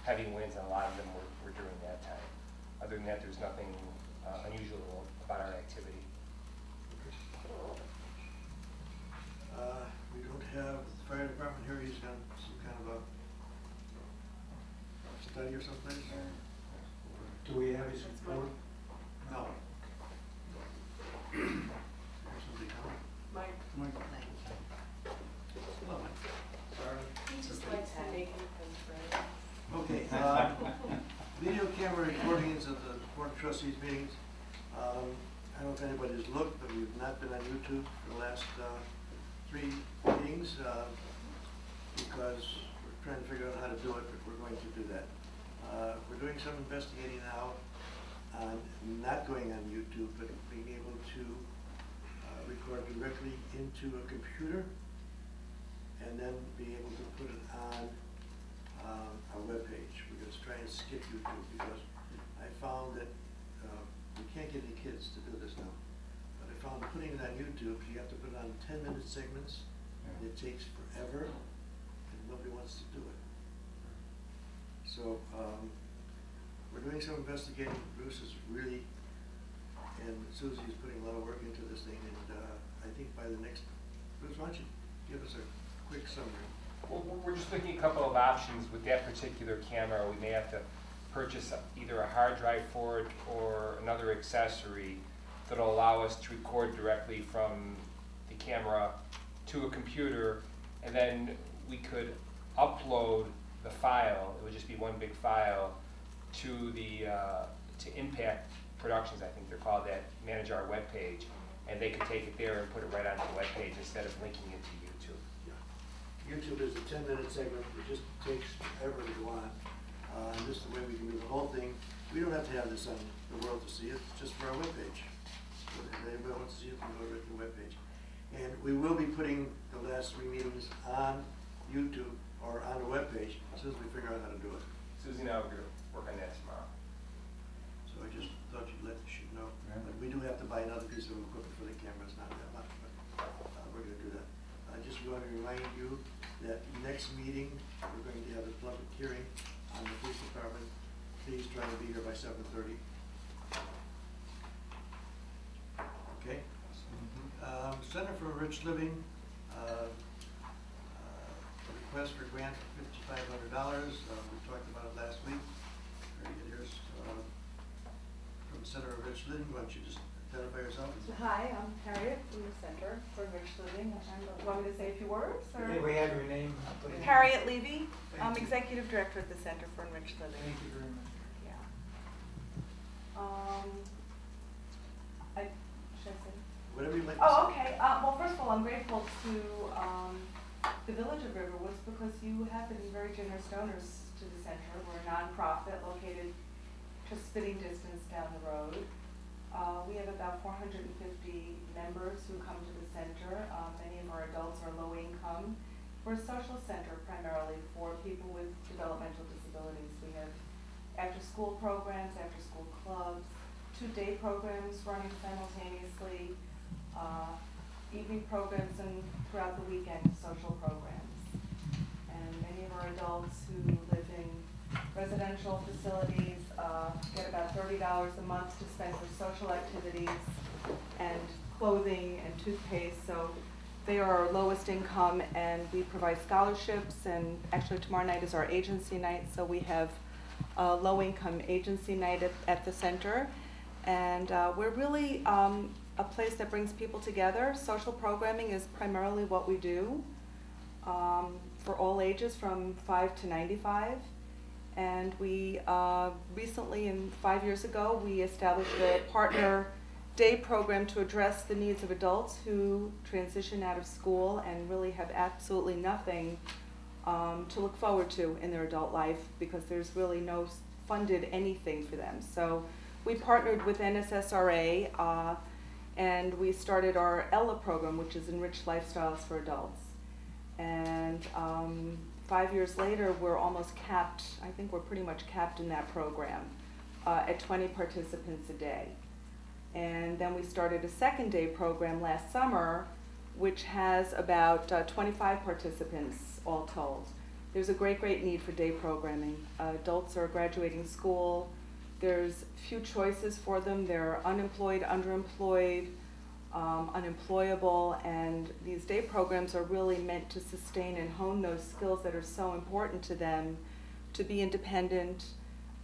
heavy winds, and a lot of them were during that time. Other than that, there's nothing unusual about our activity. We don't have the fire department here. He's done some kind of a study or something. Do we have his report? No. Somebody coming? Mike. Hello, Mike. Sorry. He just likes to make him friends. Okay. Video camera recordings of the Board of Trustees meetings. I don't know if anybody's looked, but we've not been on YouTube for the last 3 meetings because we're trying to figure out how to do it, but we're going to do that. We're doing some investigating now on not going on YouTube, but being able to record directly into a computer and then be able to put it on our webpage. We're going to try and skip YouTube because I found that we can't get any kids to do this now. But I found putting it on YouTube, you have to put it on 10-minute segments, and it takes forever, and nobody wants to do it. So we're doing some investigating. Bruce is really, and Susie is putting a lot of work into this thing, and I think by the next, Bruce, why don't you give us a quick summary? Well, we're just looking at a couple of options with that particular camera. We may have to purchase either a hard drive for it or another accessory that'll allow us to record directly from the camera to a computer, and then we could upload the file. It would just be one big file to the to Impact Productions, I think they're called, that manage our web page, and they could take it there and put it right onto the web page instead of linking it to YouTube. Yeah. YouTube is a 10-minute segment. It just takes forever to go on. And this is the way we can do the whole thing. We don't have to have this on the world to see it. It's just for our webpage. So if anybody wants to see it, we can go right to the webpage. And we will be putting the last 3 meetings on YouTube or on the webpage as soon as we figure out how to do it. Susie and I will work on that tomorrow. So I just thought you'd let you know. Yeah. But we do have to buy another piece of equipment for the camera. It's not that much, but we're going to do that. I just want to remind you that next meeting, we're going to have a public hearing on the police department. Please try to be here by 7:30. Okay. Center for Rich Living, request for grant for $5,500. We talked about it last week. Here's from Center for Rich Living. Why don't you just identify yourself? Hi, I'm Harriet from the Center for Rich Living. You want me to say a few words? Or? May we have your name? Harriet Levy. I'm Executive Director at the Center for Enriched Living. Thank you very much. Yeah. Should I say? Whatever you'd like to Oh, say. okay. Well, first of all, I'm grateful to the Village of Riverwoods because you have been very generous donors to the center. We're a nonprofit located just spitting distance down the road. We have about 450 members who come to the center. Many of our adults are low income. We're a social center primarily for people with developmental disabilities. We have after-school programs, after-school clubs, 2 day programs running simultaneously, evening programs, and throughout the weekend, social programs. And many of our adults who live in residential facilities get about $30 a month to spend for social activities and clothing and toothpaste. So they are our lowest income, and we provide scholarships. And actually tomorrow night is our agency night, so we have a low-income agency night at the center. And we're really a place that brings people together. Social programming is primarily what we do for all ages from 5 to 95. And we recently, 5 years ago, we established a partner day program to address the needs of adults who transition out of school and really have absolutely nothing to look forward to in their adult life because there's really no funded anything for them. So we partnered with NSSRA and we started our ELLA program, which is Enriched Lifestyles for Adults. And 5 years later, we're almost capped. I think we're pretty much capped in that program at 20 participants a day. And then we started a second day program last summer, which has about 25 participants all told. There's a great need for day programming. Adults are graduating school. There's few choices for them. They're unemployed, underemployed, unemployable, and these day programs are really meant to sustain and hone those skills that are so important to them, to be independent,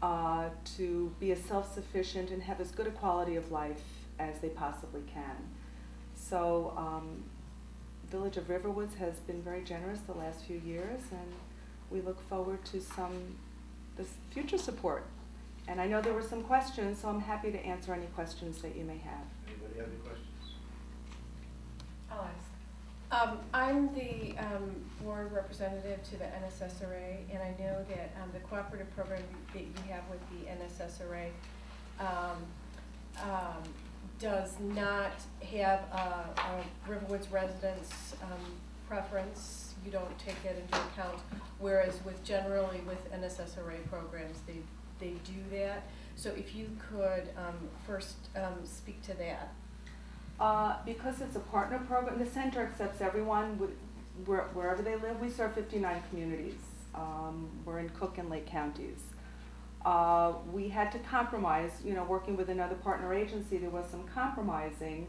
to be as self-sufficient and have as good a quality of life as they possibly can. So Village of Riverwoods has been very generous the last few years, and we look forward to this future support. And I know there were some questions, so I'm happy to answer any questions that you may have. Anybody have any questions? I'll ask. I'm the board representative to the NSSRA, and I know that the cooperative program that you have with the NSSRA does not have a Riverwoods residents preference. You don't take that into account, whereas generally with NSSRA programs, they do that. So if you could first speak to that. Because it's a partner program, the center accepts everyone wherever they live. We serve 59 communities. We're in Cook and Lake counties. We had to compromise, working with another partner agency, there was some compromising.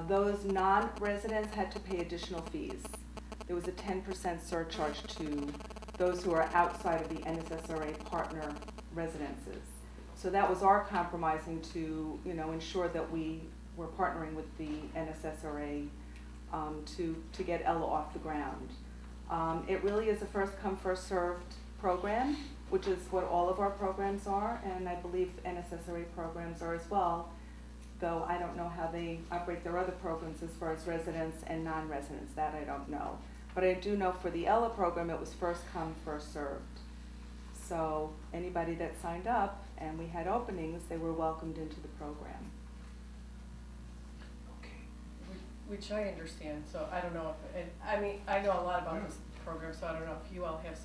Those non-residents had to pay additional fees. There was a 10% surcharge to those who are outside of the NSSRA partner residences. So that was our compromising to, ensure that we were partnering with the NSSRA to get Ella off the ground. It really is a first come, first served program, which is what all of our programs are, and I believe NSSRA programs are as well, though I don't know how they operate their other programs as far as residents and non-residents, that I don't know. But I do know for the Ella program, it was first come, first served. So anybody that signed up and we had openings, they were welcomed into the program. Which I understand, so I don't know if, I know a lot about this program, so I don't know if you all have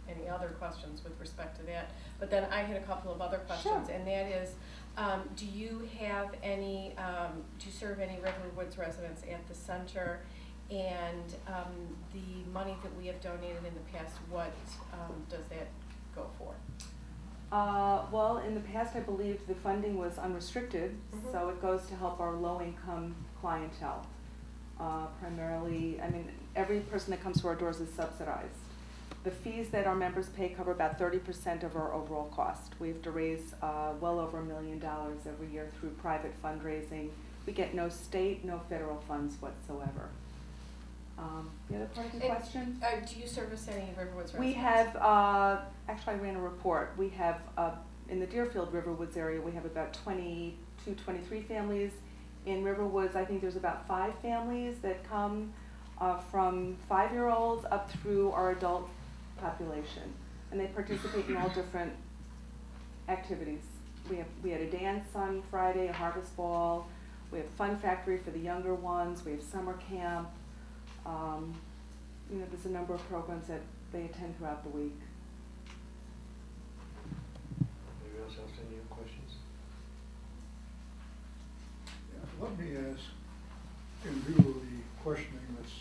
any other questions with respect to that. But then I had a couple of other questions, Sure. And that is, do you have any, do you serve any Riverwoods residents at the center? And the money that we have donated in the past, what does that go for? Well, in the past, I believe the funding was unrestricted, Mhm. so it goes to help our low-income clientele. Primarily, every person that comes to our doors is subsidized. The fees that our members pay cover about 30% of our overall cost. We have to raise well over $1 million every year through private fundraising. We get no state, no federal funds whatsoever. The other part of the question? Do you service any Riverwoods residents? We have, actually I ran a report. We have, in the Deerfield Riverwoods area, we have about 22, 23 families. In Riverwoods, I think there's about 5 families that come from 5-year-olds up through our adult population. And they participate in all different activities. We had a dance on Friday, a harvest ball. We have Fun Factory for the younger ones. We have summer camp. There's a number of programs that they attend throughout the week. Anybody else have any questions? Yeah, let me ask, in view of the questioning that's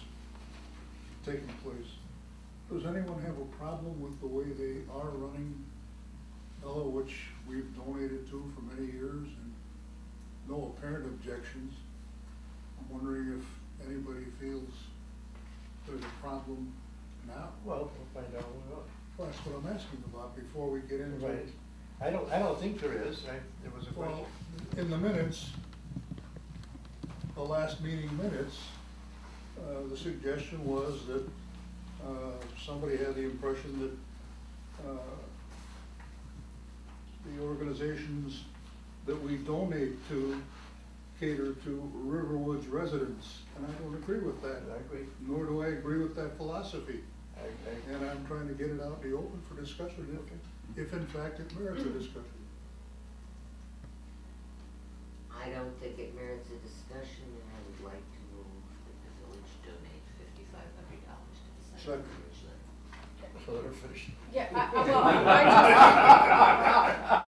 taking place, does anyone have a problem with the way they are running Ella, which we've donated to for many years, and no apparent objections? I'm wondering if anybody feels there's a problem now. Well, we'll find out when we look. Well, that's what I'm asking about before we get into Right. it. I don't think there is. There was a question. Well, in the minutes, the last meeting minutes, the suggestion was that somebody had the impression that the organizations that we donate to cater to Riverwoods residents, and I don't agree with that. I agree. Nor do I agree with that philosophy. I And I'm trying to get it out in the open for discussion, if in fact it merits a discussion. I don't think it merits a discussion, and I would like to move that the village donate $5,500 to the center. Second. So let her finish. Yeah, well, I just.